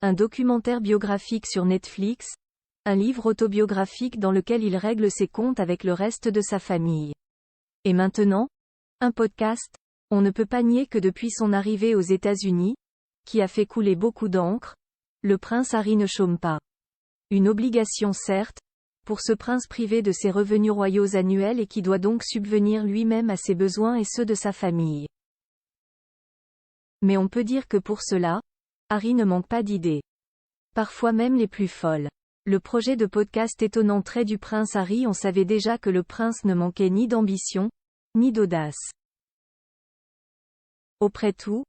un documentaire biographique sur Netflix, un livre autobiographique dans lequel il règle ses comptes avec le reste de sa famille. Et maintenant, un podcast. On ne peut pas nier que depuis son arrivée aux États-Unis, qui a fait couler beaucoup d'encre, le prince Harry ne chôme pas. Une obligation certes, pour ce prince privé de ses revenus royaux annuels et qui doit donc subvenir lui-même à ses besoins et ceux de sa famille. Mais on peut dire que pour cela, Harry ne manque pas d'idées. Parfois même les plus folles. Le projet de podcast Étonnant trait du prince Harry. On savait déjà que le prince ne manquait ni d'ambition, ni d'audace. Après tout,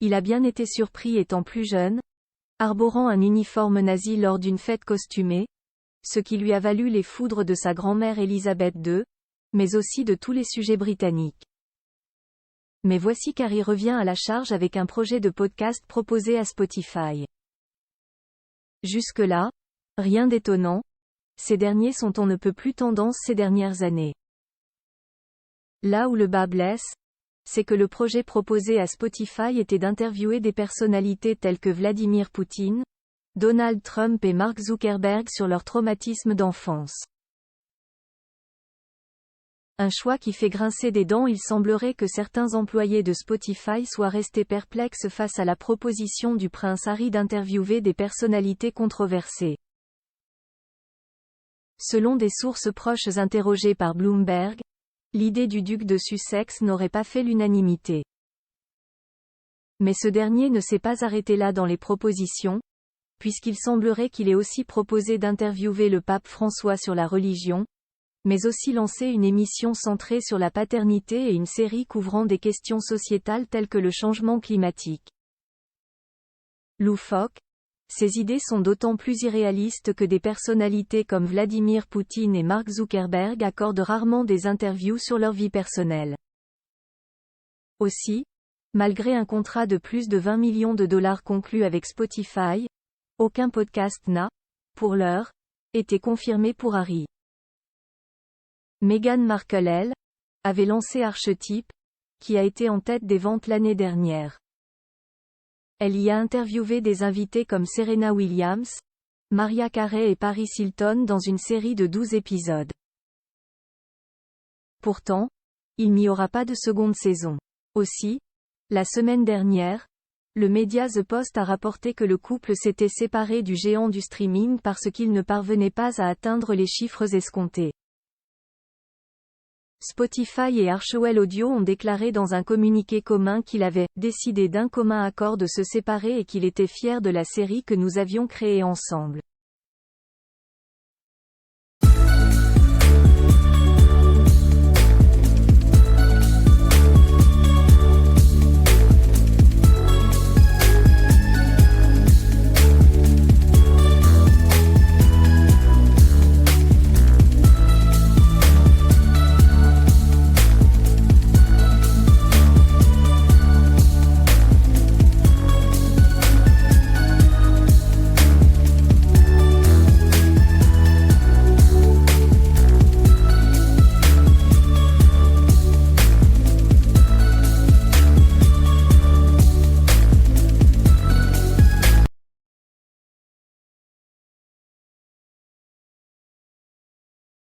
il a bien été surpris étant plus jeune, arborant un uniforme nazi lors d'une fête costumée, ce qui lui a valu les foudres de sa grand-mère Élisabeth II, mais aussi de tous les sujets britanniques. Mais voici qu'Harry revient à la charge avec un projet de podcast proposé à Spotify. Jusque-là, rien d'étonnant, ces derniers sont on ne peut plus tendance ces dernières années. Là où le bât blesse, c'est que le projet proposé à Spotify était d'interviewer des personnalités telles que Vladimir Poutine, Donald Trump et Mark Zuckerberg sur leur traumatisme d'enfance. Un choix qui fait grincer des dents. Il semblerait que certains employés de Spotify soient restés perplexes face à la proposition du prince Harry d'interviewer des personnalités controversées. Selon des sources proches interrogées par Bloomberg, l'idée du duc de Sussex n'aurait pas fait l'unanimité. Mais ce dernier ne s'est pas arrêté là dans les propositions, puisqu'il semblerait qu'il ait aussi proposé d'interviewer le pape François sur la religion, mais aussi lancer une émission centrée sur la paternité et une série couvrant des questions sociétales telles que le changement climatique. Loufoque, ces idées sont d'autant plus irréalistes que des personnalités comme Vladimir Poutine et Mark Zuckerberg accordent rarement des interviews sur leur vie personnelle. Aussi, malgré un contrat de plus de 20 millions de dollars conclu avec Spotify, aucun podcast n'a, pour l'heure, été confirmé pour Harry. Meghan Markle, elle, avait lancé Archetype, qui a été en tête des ventes l'année dernière. Elle y a interviewé des invités comme Serena Williams, Mariah Carey et Paris Hilton dans une série de 12 épisodes. Pourtant, il n'y aura pas de seconde saison. Aussi, la semaine dernière, le média The Post a rapporté que le couple s'était séparé du géant du streaming parce qu'il ne parvenait pas à atteindre les chiffres escomptés. Spotify et Archewell Audio ont déclaré dans un communiqué commun qu'il avait décidé d'un commun accord de se séparer et qu'il était fier de la série que nous avions créée ensemble.